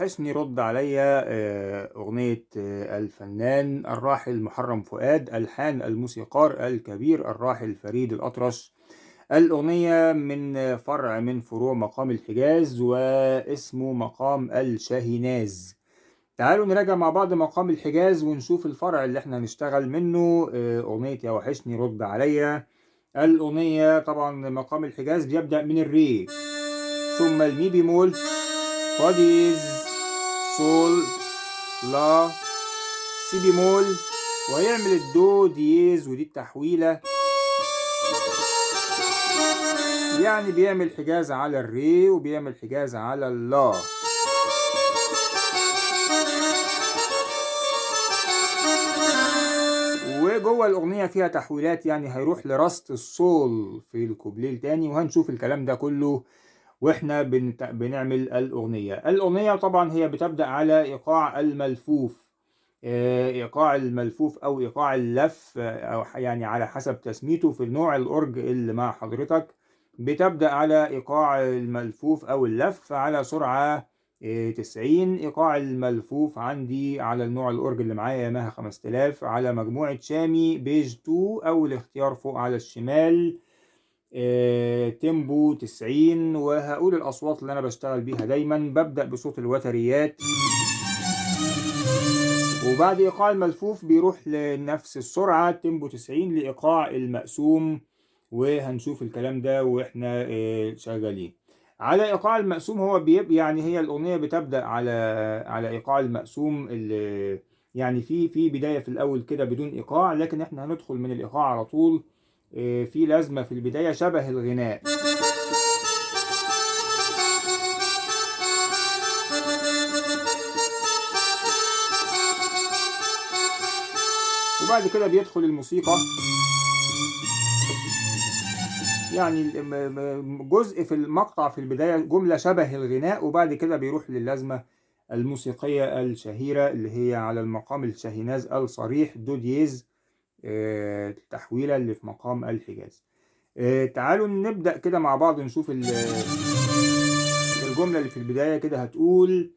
وحشني رد عليا أغنية الفنان الراحل محرم فؤاد، ألحان الموسيقار الكبير الراحل فريد الأطرش. الأغنية من فرع من فروع مقام الحجاز واسمه مقام الشاهيناز. تعالوا نراجع مع بعض مقام الحجاز ونشوف الفرع اللي احنا هنشتغل منه أغنية يا وحشني رد عليا. الأغنية طبعا مقام الحجاز بيبدأ من الري ثم المي بيمول فاديز سول لا سي بيمول، وهيعمل الدو دييز ودي التحويلة، يعني بيعمل حجاز على الري وبيعمل حجاز على اللا. وجوه الأغنية فيها تحويلات، يعني هيروح لرست الصول في الكوبليه التاني، وهنشوف الكلام ده كله واحنا بنعمل الأغنية طبعا هي بتبدأ على إيقاع الملفوف، إيقاع الملفوف أو إيقاع اللف، أو يعني على حسب تسميته في النوع الأورج اللي مع حضرتك. بتبدأ على إيقاع الملفوف أو اللف على سرعة 90. إيقاع الملفوف عندي على النوع الأورج اللي معايا ياماها 5000 على مجموعة شامي بيج 2، أو الاختيار فوق على الشمال تيمبو 90. وهقول الأصوات اللي أنا بشتغل بيها دايما، ببدأ بصوت الوتريات، وبعد إيقاع الملفوف بيروح لنفس السرعة تيمبو 90 لإيقاع المقسوم، وهنشوف الكلام ده وإحنا شغالين على إيقاع المقسوم. هو يعني هي الأغنية بتبدأ على إيقاع المقسوم، اللي يعني في بداية في الأول كده بدون إيقاع، لكن إحنا هندخل من الإيقاع على طول. في لازمة في البداية شبه الغناء، وبعد كده بيدخل الموسيقى، يعني جزء في المقطع في البداية جملة شبه الغناء، وبعد كده بيروح للازمة الموسيقية الشهيرة اللي هي على المقام الشاهيناز الصريح دو دييز، التحويلة اللي في مقام الحجاز. تعالوا نبدأ كده مع بعض نشوف الجملة اللي في البداية كده هتقول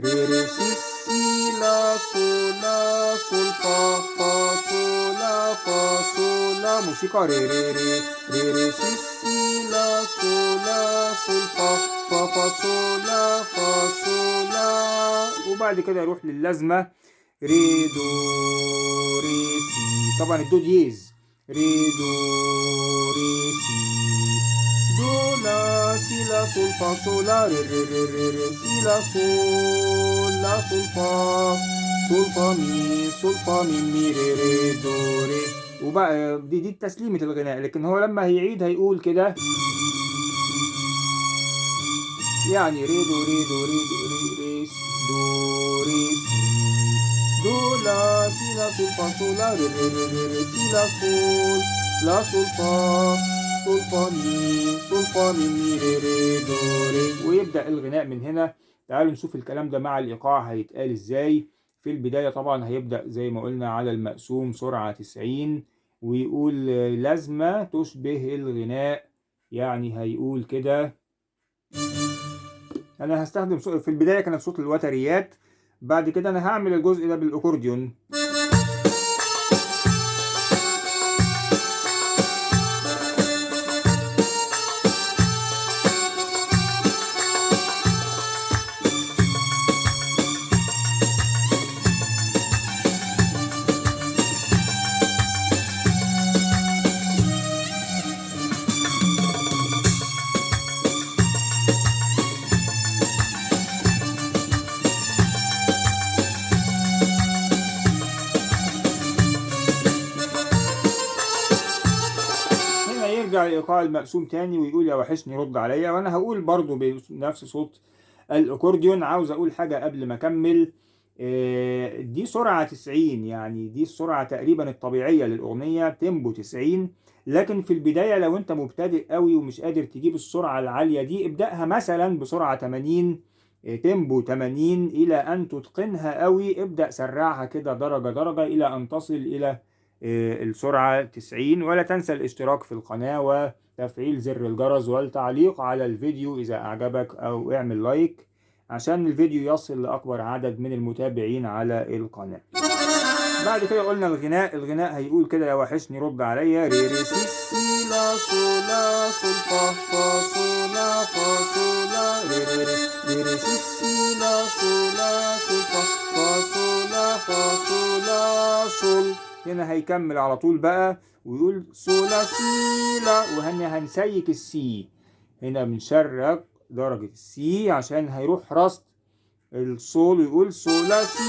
ري ري سي سي لا سو لا سول فا فا سو لا فا سو لا، موسيقى ري ري ري ري ري سي سي لا سو لا سول فا فا فا سو لا فا سو لا، وبعد كده يروح للازمة ري دو ري سي، طبعا الدو دييز، ري دو ري سي دو لا سي لا سول فا سول لا ري ري ري ري ري سي لا سول لا سول فا سول فا مي مي ري ري دو ري. وبقى دي تسليمة الغناء، لكن هو لما هيعيد هيقول كده، يعني ري دو ري دو ري دو ري ري دو ري سي دو لا سي لا سول فا سول لا ري ري ري ري سي لا سول لا سول فا سول فا مي ري ري دو ري، ويبدأ الغناء من هنا. تعالوا نشوف الكلام ده مع الإيقاع هيتقال ازاي. في البداية طبعا هيبدأ زي ما قلنا على المقسوم سرعة 90، ويقول لازمة تشبه الغناء، يعني هيقول كده. أنا هستخدم في البداية كانت صوت الوتريات، بعد كده أنا هعمل الجزء ده بالأكورديون. يرجع لإيقاع المقسوم تاني ويقول يا وحشني رد عليا، وأنا هقول برضو بنفس صوت الأكورديون. عاوز أقول حاجة قبل ما أكمل، دي سرعة 90، يعني دي السرعة تقريبا الطبيعية للأغنية تيمبو 90. لكن في البداية لو أنت مبتدئ قوي ومش قادر تجيب السرعة العالية دي، ابدأها مثلا بسرعة 80، تيمبو 80 إلى أن تتقنها قوي. ابدأ سرعها كده درجة درجة إلى أن تصل إلى السرعة 90. ولا تنسى الاشتراك في القناة وتفعيل زر الجرس والتعليق على الفيديو إذا أعجبك، أو اعمل لايك. عشان الفيديو يصل لأكبر عدد من المتابعين على القناة. بعد كده قلنا الغناء هيقول كده: يا وحشني رد عليا، ري ري سي سي لا صول لا صول فا فا صول لا فا صول لا، ري ري ري ري سي سي لا صول لا صول فا فا صول لا فا صول لا صول. هنا هيكمل على طول بقى ويقول صول لا سي لا، وهنا هنسيك السي، هنا بنشرق درجة السي عشان هيروح راست الصول ويقول صول لا سي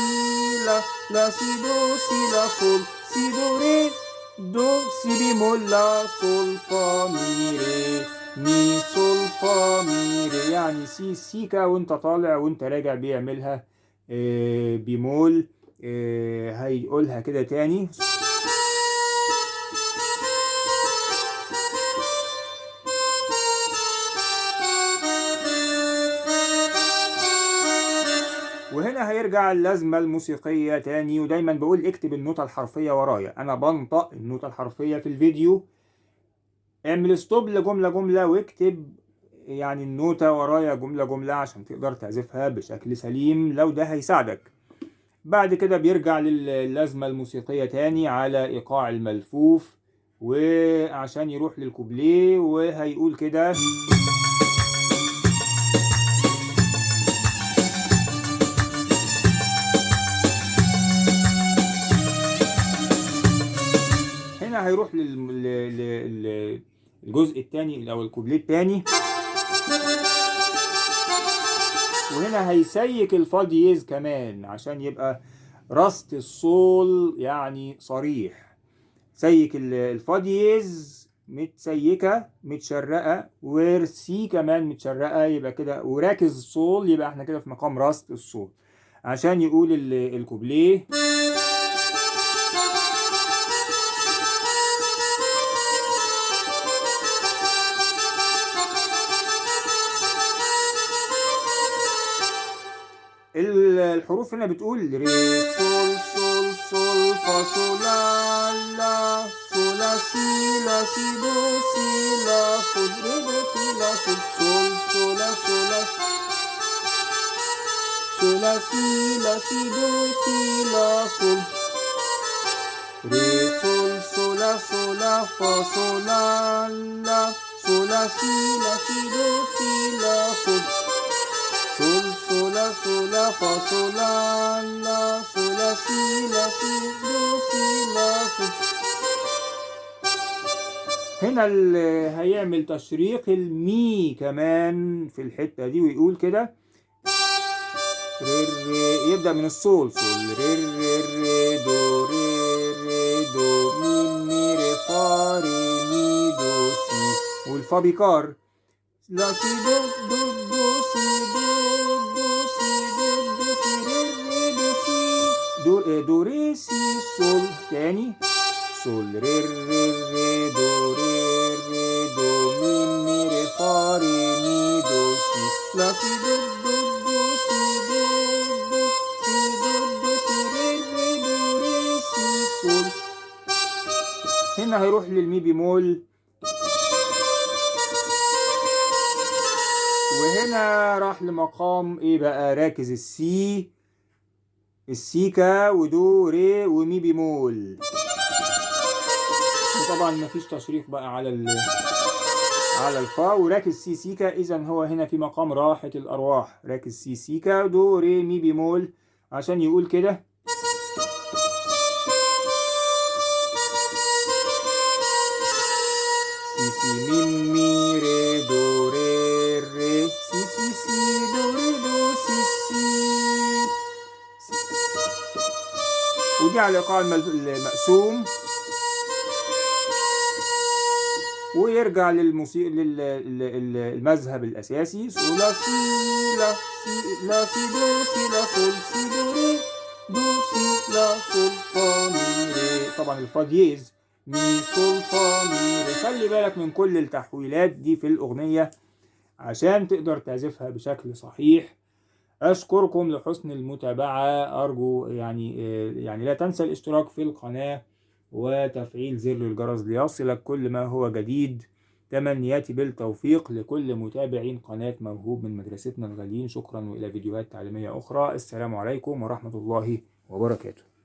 لا، لا سي دو سي لا صول سي دو ري دو سي بيمول لا صول فا مي ري مي صول فا مي ري. يعني سي سيكا وانت طالع وانت راجع بيعملها بيمول. هيقولها كده تاني: وهنا هيرجع اللازمة الموسيقية تاني. ودايما بقول اكتب النوتة الحرفية ورايا، انا بنطق النوتة الحرفية في الفيديو. اعمل ستوب لجملة جملة واكتب يعني النوتة ورايا جملة جملة عشان تقدر تعزفها بشكل سليم، لو ده هيساعدك. بعد كده بيرجع للازمة الموسيقية تاني على ايقاع الملفوف، وعشان يروح للكوبليه وهيقول كده: هنا هيروح للجزء الثاني او الكوبليه الثاني، وهنا هيسيك الفا دييز كمان عشان يبقى راست الصول يعني صريح. سيك الفا دييز متسيكه متشرقه، والسي كمان متشرقه، يبقى كده وراكز الصول، يبقى احنا كده في مقام راست الصول عشان يقول الكوبليه: الحروف هنا بتقول ري صول صول صول فا صول لا لا صول لا سي لا سي دو سي لا صول ري دو سي لا صول صول صول لا صول لا صول لا سي لا سي دو سي لا صول ري صول صول لا صول لا فا صول لا لا صول لا سي لا سي دو سي لا صول صول صول لا صول لا فا صول لا لا صول لا سي لا سي دو سي لا صول. هنا هيعمل تشريق المي كمان في الحتة دي ويقول كده: ري ري، يبدأ من الصول صول ري ري ري دو ري ري دو مي مي ري فا ري مي دو سي، والفا بيكار لا سي دو دو دو سي دو دو سي دو دو سي ري ري دو سي دو دو ري سي صول تاني صول ري ري ري دو ري ري دو مي مي ري فا ري مي دو سي لا سي دو دو دو سي دو دو سي دو دو سي ري ري دو ري سي صول. هنا هيروح للمي بيمول، وهنا راح لمقام ايه بقى؟ راكز السي السيكا ودو ري ومي بيمول، وطبعا مفيش تشريق بقى على الفا، وراكز سي سيكا. اذا هو هنا في مقام راحة الارواح، راكز سي سيكا دو ري مي بيمول عشان يقول كده: سي سي مي مي ري دو ري ري سي سي سي دو ري دو سي سي. ودي على الايقاع المقسوم، ويرجع للمذهب الاساسي صول لا سي لا سي لا سي دو سي لا صول سي دو ري دو سي لا صول فا مي ري. طبعا الفا دييز مي صول فا مي ري. خلي بالك من كل التحويلات دي في الاغنيه عشان تقدر تعزفها بشكل صحيح. أشكركم لحسن المتابعة. أرجو يعني لا تنسى الاشتراك في القناة وتفعيل زر الجرس ليصلك كل ما هو جديد. تمنياتي بالتوفيق لكل متابعين قناة موهوب من مدرستنا الغاليين. شكرا، وإلى فيديوهات تعليمية أخرى. السلام عليكم ورحمة الله وبركاته.